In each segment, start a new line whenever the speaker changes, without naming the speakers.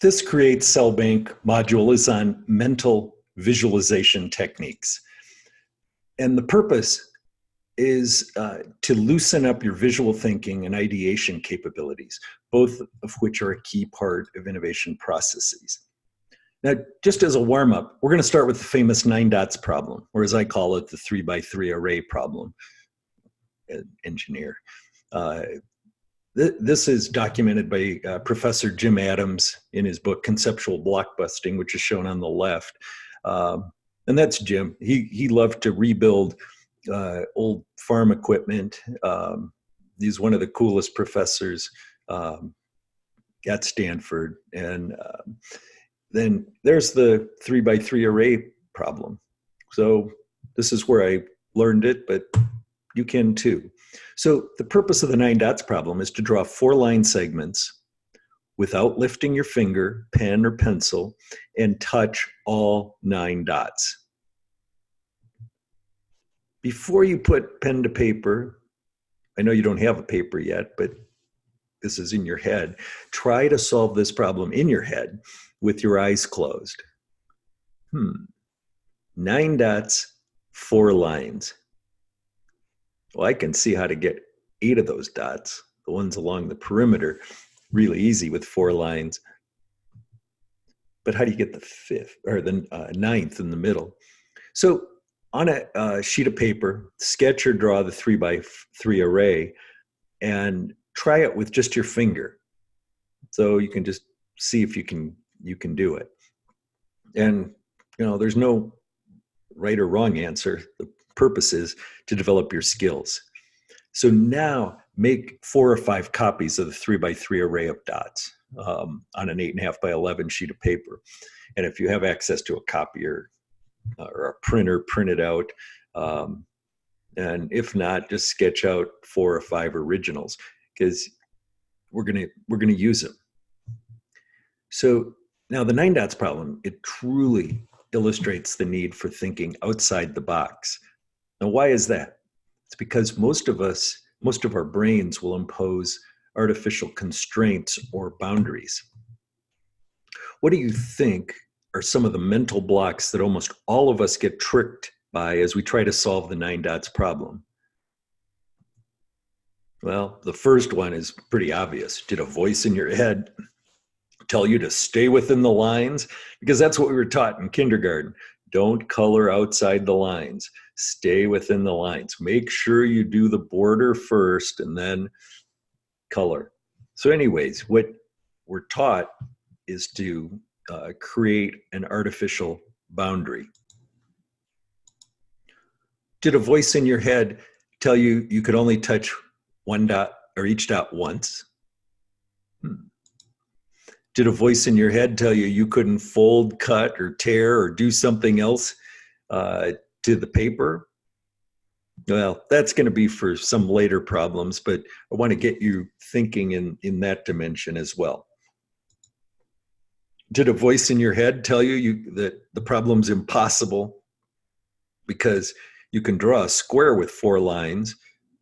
This Create Cell Bank module is on mental visualization techniques. And the purpose is to loosen up your visual thinking and ideation capabilities, both of which are a key part of innovation processes. Now, just as a warm-up, we're going to start with the famous 9 dots problem, or as I call it, the 3x3 array problem, engineer. This is documented by Professor Jim Adams in his book, Conceptual Blockbusting, which is shown on the left. And that's Jim. He loved to rebuild old farm equipment. He's one of the coolest professors at Stanford. And then there's the 3x3 array problem. So this is where I learned it, but you can too. So the purpose of the 9 dots problem is to draw 4 line segments without lifting your finger, pen, or pencil, and touch all 9 dots. Before you put pen to paper, I know you don't have a paper yet, but this is in your head. Try to solve this problem in your head with your eyes closed. 9 dots, 4 lines. Well, I can see how to get 8 of those dots, the ones along the perimeter, really easy with 4 lines. But how do you get the 5th or the 9th in the middle? So on a sheet of paper, sketch or draw the 3x3 array and try it with just your finger. So you can just see if you can do it. And there's no right or wrong answer. The purpose is to develop your skills. So now make 4 or 5 copies of the 3x3 array of dots on an 8.5 by 11 sheet of paper. And if you have access to a copier or a printer, print it out. And if not, just sketch out 4 or 5 originals, because we're gonna use them. So now the 9 dots problem, it truly illustrates the need for thinking outside the box. Now, why is that? It's because most of our brains will impose artificial constraints or boundaries. What do you think are some of the mental blocks that almost all of us get tricked by as we try to solve the 9 dots problem? Well, the first one is pretty obvious. Did a voice in your head tell you to stay within the lines? Because that's what we were taught in kindergarten. Don't color outside the lines. Stay within the lines. Make sure you do the border first and then color. So anyways, what we're taught is to create an artificial boundary. Did a voice in your head tell you you could only touch one dot or each dot once? Did a voice in your head tell you you couldn't fold, cut, or tear, or do something else to the paper? Well, that's going to be for some later problems, but I want to get you thinking in that dimension as well. Did a voice in your head tell you that the problem's impossible because you can draw a square with 4 lines?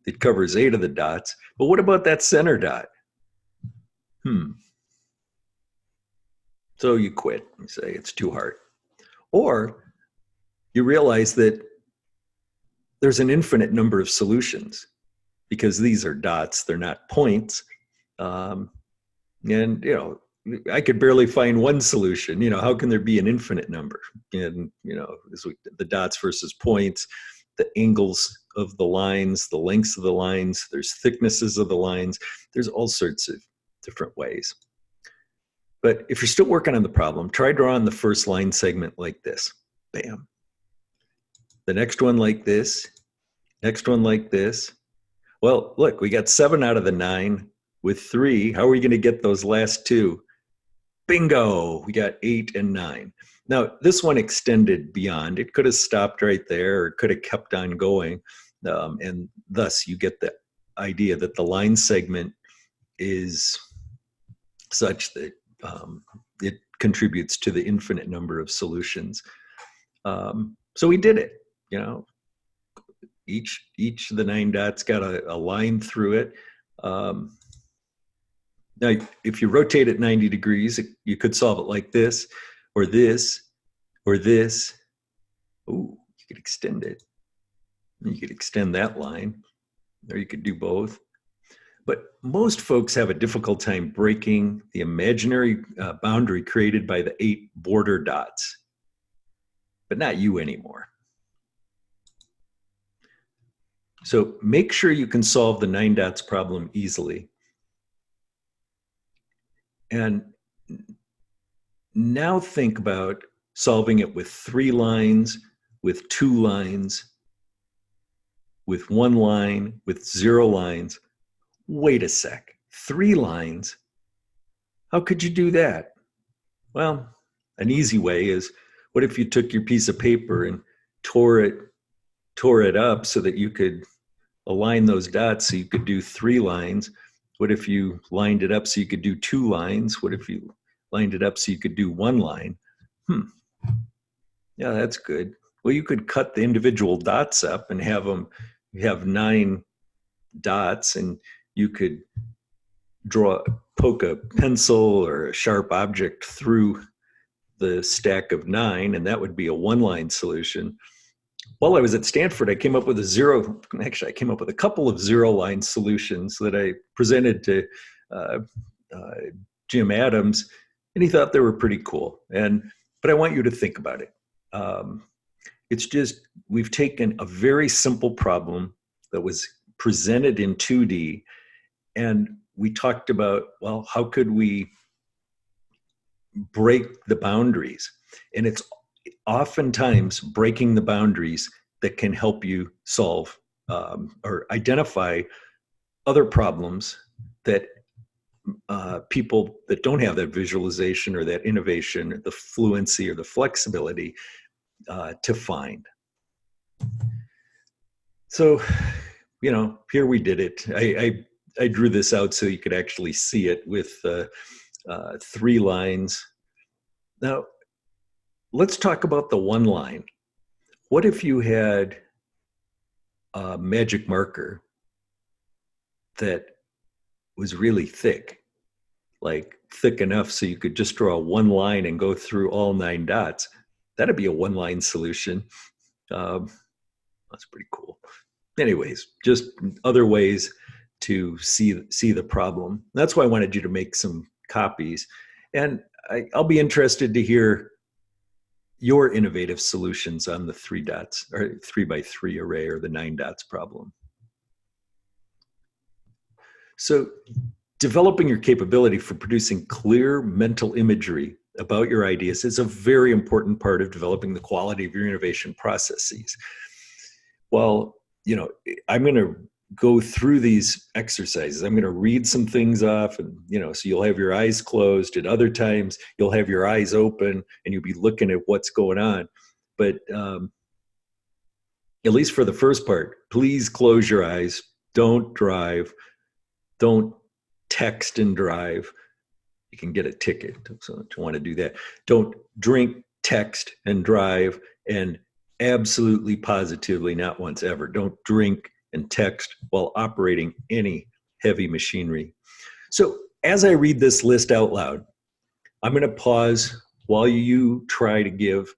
It covers 8 of the dots. But what about that center dot? So you quit. You say it's too hard. Or you realize that there's an infinite number of solutions because these are dots, they're not points. And, I could barely find one solution. How can there be an infinite number? And, the dots versus points, the angles of the lines, the lengths of the lines, there's thicknesses of the lines, there's all sorts of different ways. But if you're still working on the problem, try drawing the first line segment like this. Bam. The next one like this. Next one like this. Well, look, we got 7 out of the 9 with 3. How are we going to get those last 2? Bingo! We got 8 and 9. Now, this one extended beyond. It could have stopped right there, or it could have kept on going. And thus, you get the idea that the line segment is such that it contributes to the infinite number of solutions. So we did it. Each of the 9 dots got a line through it. Now, if you rotate it 90 degrees, you could solve it like this, or this, or this. Ooh, you could extend it. You could extend that line, or you could do both. But most folks have a difficult time breaking the imaginary boundary created by the 8 border dots, but not you anymore. So make sure you can solve the 9 dots problem easily. And now think about solving it with 3 lines, with 2 lines, with 1 line, with 0 lines. Wait a sec, 3 lines? How could you do that? Well, an easy way is, what if you took your piece of paper and tore it up so that you could align those dots so you could do 3 lines? What if you lined it up so you could do 2 lines? What if you lined it up so you could do 1 line? Yeah, that's good. Well, you could cut the individual dots up and have 9 dots, and you could poke a pencil or a sharp object through the stack of 9, and that would be a 1-line solution. While I was at Stanford, I came up with I came up with a couple of 0-line solutions that I presented to Jim Adams, and he thought they were pretty cool. But I want you to think about it. It's just, we've taken a very simple problem that was presented in 2D, and we talked about, well, how could we break the boundaries? And it's oftentimes breaking the boundaries that can help you solve or identify other problems that people that don't have that visualization or that innovation, or the fluency or the flexibility to find. So, here we did it. I drew this out so you could actually see it with 3 lines. Now, let's talk about the 1 line. What if you had a magic marker that was really thick, like thick enough so you could just draw 1 line and go through all 9 dots? That'd be a 1-line solution. That's pretty cool. Anyways, just other ways to see the problem. That's why I wanted you to make some copies. And I'll be interested to hear your innovative solutions on the 3 dots or 3x3 array or the 9 dots problem. So developing your capability for producing clear mental imagery about your ideas is a very important part of developing the quality of your innovation processes. Well, I'm going to go through these exercises. I'm going to read some things off, and so you'll have your eyes closed. At other times, you'll have your eyes open and you'll be looking at what's going on. But at least for the first part, please close your eyes. Don't drive. Don't text and drive. You can get a ticket, so don't want to do that. Don't drink, text, and drive, and absolutely positively not once ever. Don't drink and text while operating any heavy machinery. So as I read this list out loud, I'm going to pause while you try to give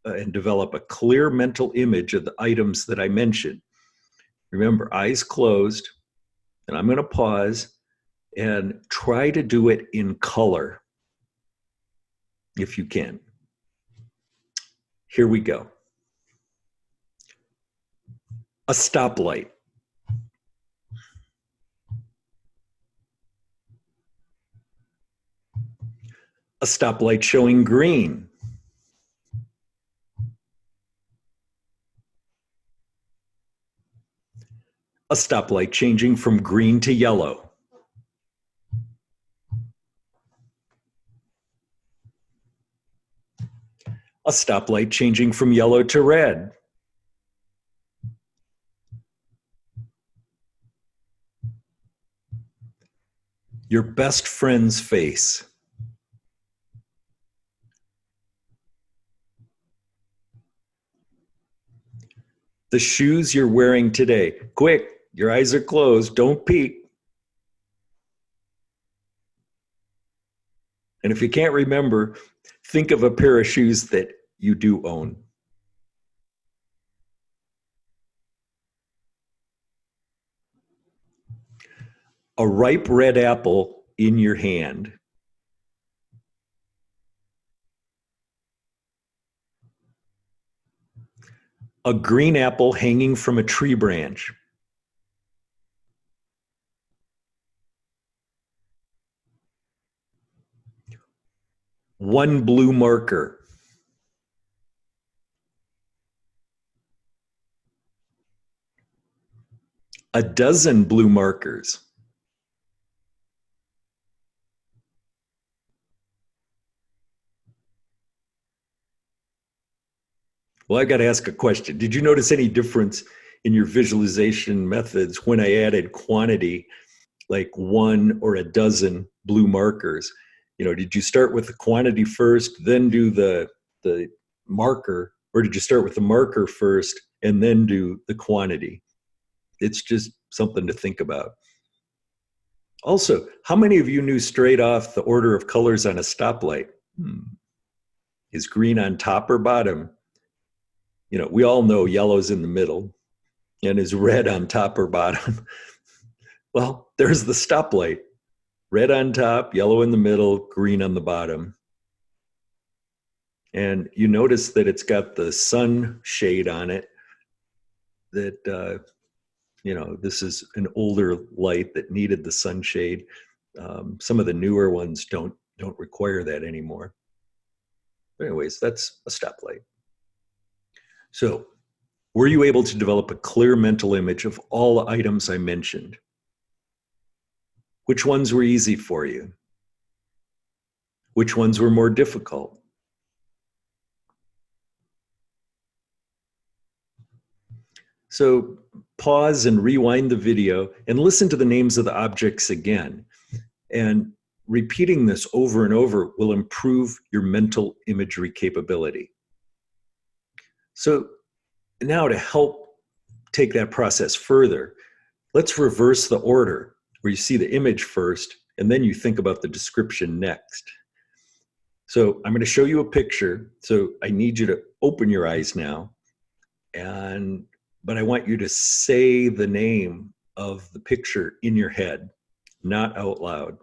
and develop a clear mental image of the items that I mentioned. Remember, eyes closed, and I'm going to pause and try to do it in color if you can. Here we go. A stoplight. A stoplight showing green. A stoplight changing from green to yellow. A stoplight changing from yellow to red. Your best friend's face. The shoes you're wearing today. Quick, your eyes are closed. Don't peek. And if you can't remember, think of a pair of shoes that you do own. A ripe red apple in your hand. A green apple hanging from a tree branch. One blue marker. A dozen blue markers. Well, I got to ask a question. Did you notice any difference in your visualization methods when I added quantity, like one or a dozen blue markers? You know, did you start with the quantity first, then do the marker, or did you start with the marker first and then do the quantity? It's just something to think about. Also, how many of you knew straight off the order of colors on a stoplight? Is green on top or bottom? You know, we all know yellow's in the middle, and is red on top or bottom? Well, there's the stoplight. Red on top, yellow in the middle, green on the bottom. And you notice that it's got the sun shade on it, that, you know, this is an older light that needed the sunshade. Some of the newer ones don't require that anymore. But anyways, that's a stoplight. So, were you able to develop a clear mental image of all the items I mentioned? Which ones were easy for you? Which ones were more difficult? So pause and rewind the video and listen to the names of the objects again. And repeating this over and over will improve your mental imagery capability. So now, to help take that process further, let's reverse the order, where you see the image first and then you think about the description next. So I'm going to show you a picture. So I need you to open your eyes now, but I want you to say the name of the picture in your head, not out loud.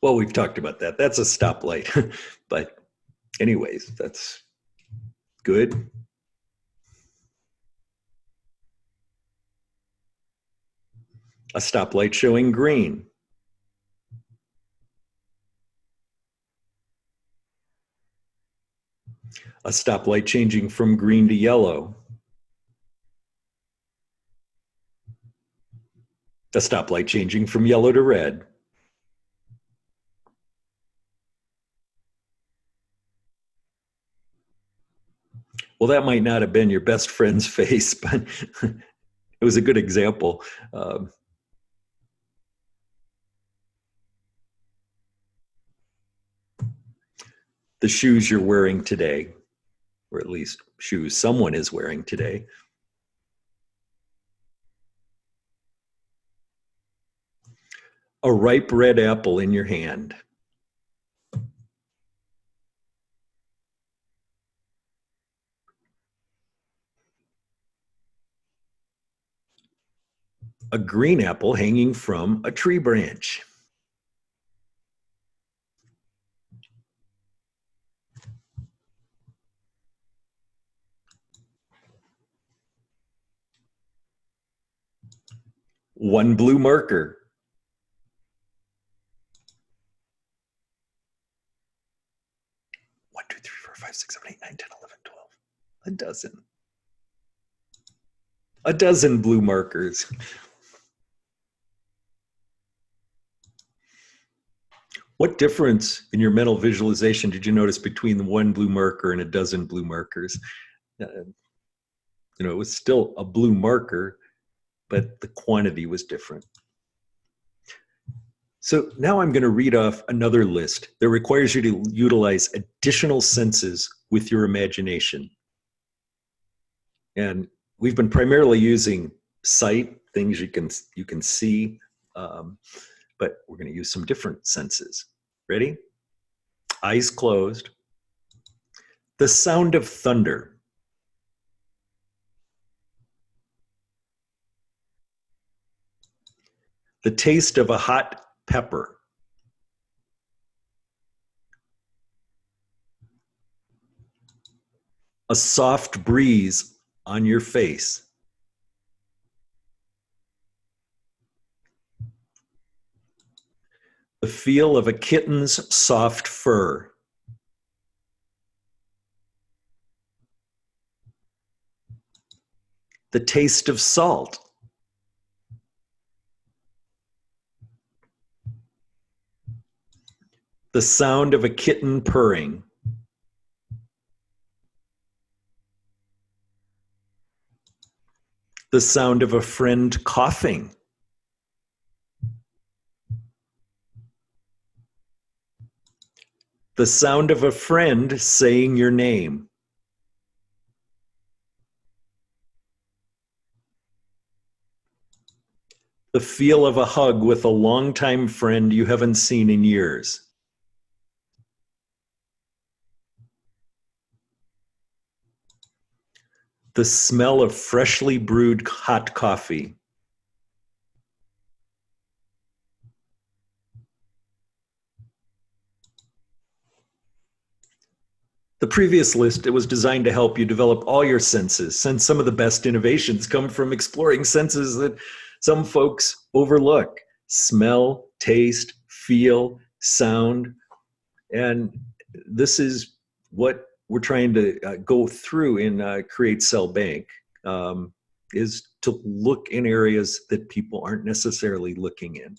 Well, we've talked about that. That's a stoplight. But anyways, that's good. A stoplight showing green. A stoplight changing from green to yellow. A stoplight changing from yellow to red. Well, that might not have been your best friend's face, but it was a good example. The shoes you're wearing today, or at least shoes someone is wearing today. A ripe red apple in your hand. A green apple hanging from a tree branch. One blue marker. One, two, three, four, five, six, seven, 8, 9, 10, 11, 12. A dozen. A dozen blue markers. What difference in your mental visualization did you notice between the one blue marker and a dozen blue markers? You know, it was still a blue marker, but the quantity was different. So now I'm going to read off another list that requires you to utilize additional senses with your imagination. And we've been primarily using sight, things you can see, but we're going to use some different senses. Ready? Eyes closed. The sound of thunder. The taste of a hot pepper. A soft breeze on your face. The feel of a kitten's soft fur. The taste of salt. The sound of a kitten purring. The sound of a friend coughing. The sound of a friend saying your name. The feel of a hug with a longtime friend you haven't seen in years. The smell of freshly brewed hot coffee. The previous list, it was designed to help you develop all your senses, since some of the best innovations come from exploring senses that some folks overlook. Smell, taste, feel, sound. And this is what we're trying to go through in Create Cell Bank, is to look in areas that people aren't necessarily looking in.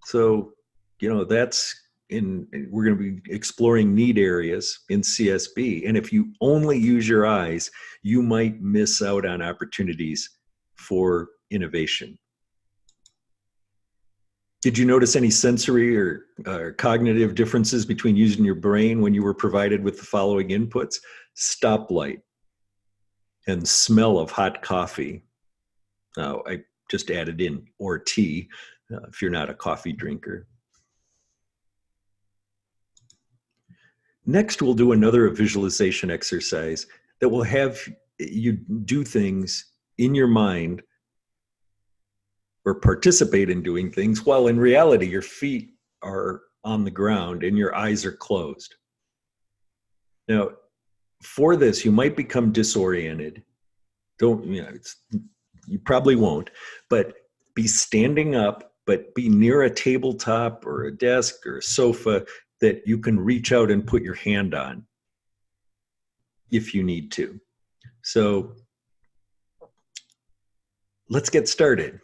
So, that's we're going to be exploring need areas in CSB. And if you only use your eyes, you might miss out on opportunities for innovation. Did you notice any sensory or cognitive differences between using your brain when you were provided with the following inputs? Stoplight and smell of hot coffee. Now, I just added in, or tea, if you're not a coffee drinker. Next, we'll do another visualization exercise that will have you do things in your mind or participate in doing things while in reality your feet are on the ground and your eyes are closed. Now, for this, you might become disoriented. You probably won't, but be standing up, but be near a tabletop or a desk or a sofa that you can reach out and put your hand on if you need to. So let's get started.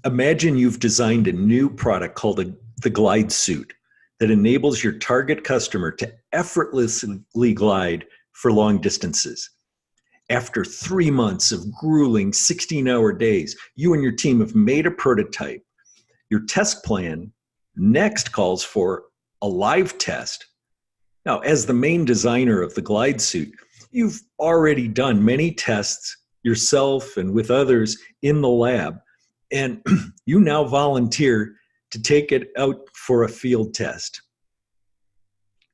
Imagine you've designed a new product called the Glide Suit that enables your target customer to effortlessly glide for long distances. After 3 months of grueling 16-hour days, you and your team have made a prototype. Your test plan next calls for a live test. Now, as the main designer of the Glide Suit, you've already done many tests yourself and with others in the lab, and you now volunteer to take it out for a field test.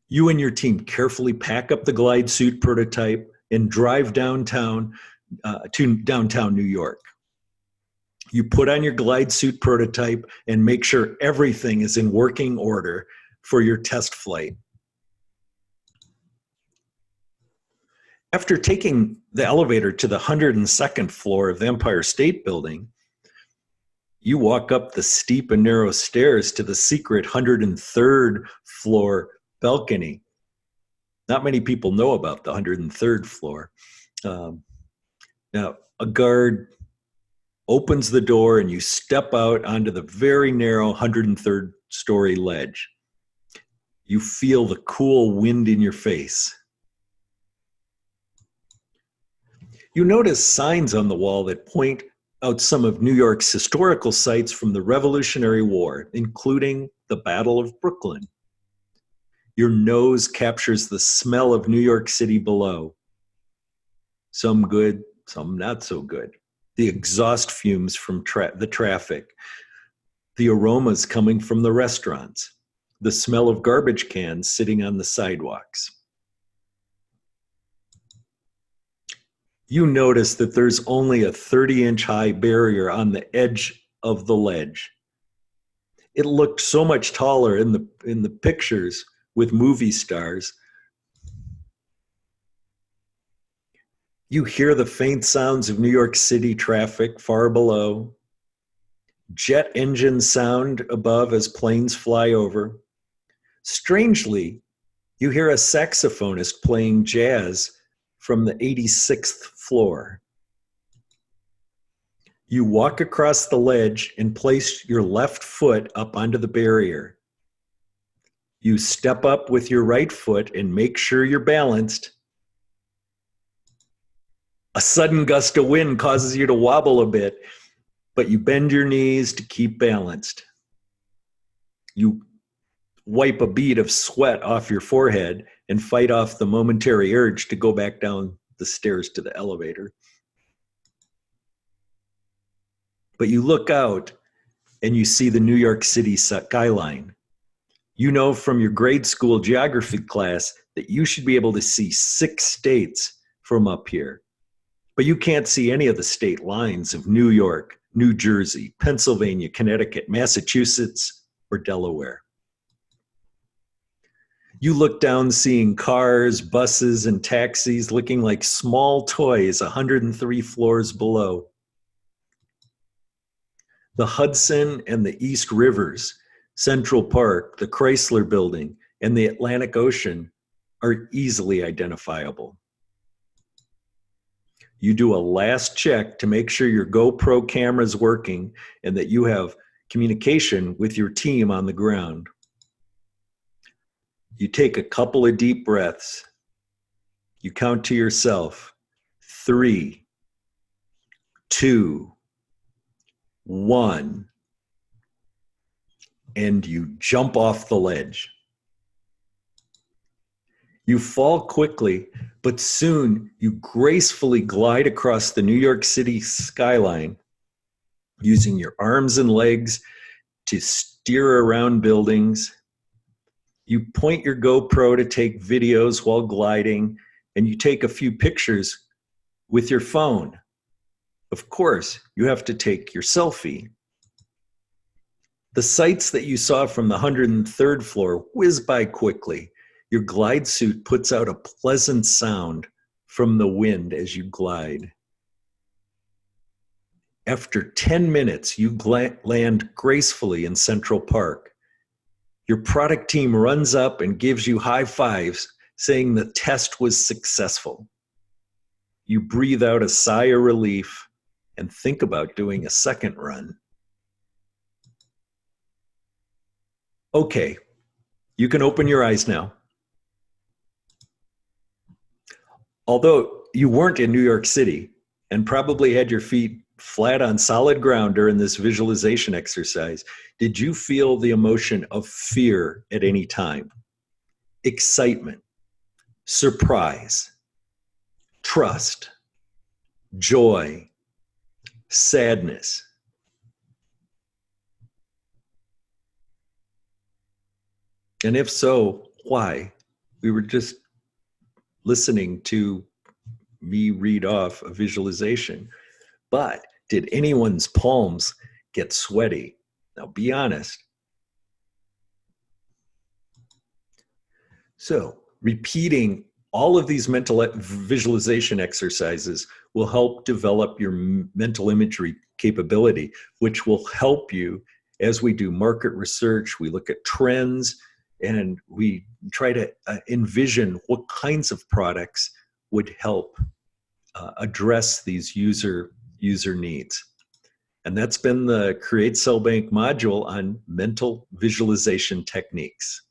You and your team carefully pack up the Glide Suit prototype and drive downtown to downtown New York. You put on your Glide Suit prototype and make sure everything is in working order for your test flight. After taking the elevator to the 102nd floor of the Empire State Building, you walk up the steep and narrow stairs to the secret 103rd floor balcony. Not many people know about the 103rd floor. Now, a guard opens the door and you step out onto the very narrow 103rd story ledge. You feel the cool wind in your face. You notice signs on the wall that point out some of New York's historical sites from the Revolutionary War, including the Battle of Brooklyn. Your nose captures the smell of New York City below. Some good, some not so good. The exhaust fumes from the traffic, the aromas coming from the restaurants, the smell of garbage cans sitting on the sidewalks. You notice that there's only a 30-inch high barrier on the edge of the ledge. It looked so much taller in the pictures with movie stars. You hear the faint sounds of New York City traffic far below, jet engine sound above as planes fly over. Strangely, you hear a saxophonist playing jazz from the 86th floor. You walk across the ledge and place your left foot up onto the barrier. You step up with your right foot and make sure you're balanced. A sudden gust of wind causes you to wobble a bit, but you bend your knees to keep balanced. You wipe a bead of sweat off your forehead and fight off the momentary urge to go back down the stairs to the elevator. But you look out and you see the New York City skyline. You know from your grade school geography class that you should be able to see 6 states from up here. But you can't see any of the state lines of New York, New Jersey, Pennsylvania, Connecticut, Massachusetts, or Delaware. You look down seeing cars, buses, and taxis looking like small toys 103 floors below. The Hudson and the East Rivers, Central Park, the Chrysler Building, and the Atlantic Ocean are easily identifiable. You do a last check to make sure your GoPro camera is working and that you have communication with your team on the ground. You take a couple of deep breaths. You count to yourself, 3, 2, 1, and you jump off the ledge. You fall quickly, but soon you gracefully glide across the New York City skyline, using your arms and legs to steer around buildings. You point your GoPro to take videos while gliding, and you take a few pictures with your phone. Of course, you have to take your selfie. The sights that you saw from the 103rd floor whiz by quickly. Your glide suit puts out a pleasant sound from the wind as you glide. After 10 minutes, you land gracefully in Central Park. Your product team runs up and gives you high fives, saying the test was successful. You breathe out a sigh of relief and think about doing a second run. Okay, you can open your eyes now. Although you weren't in New York City and probably had your feet flat on solid ground during this visualization exercise, did you feel the emotion of fear at any time? Excitement, surprise, trust, joy, sadness? And if so, why? We were just listening to me read off a visualization. But did anyone's palms get sweaty? Now be honest. So repeating all of these mental visualization exercises will help develop your mental imagery capability, which will help you as we do market research. We look at trends and we try to envision what kinds of products would help address these user needs. And that's been the Create Cell Bank module on mental visualization techniques.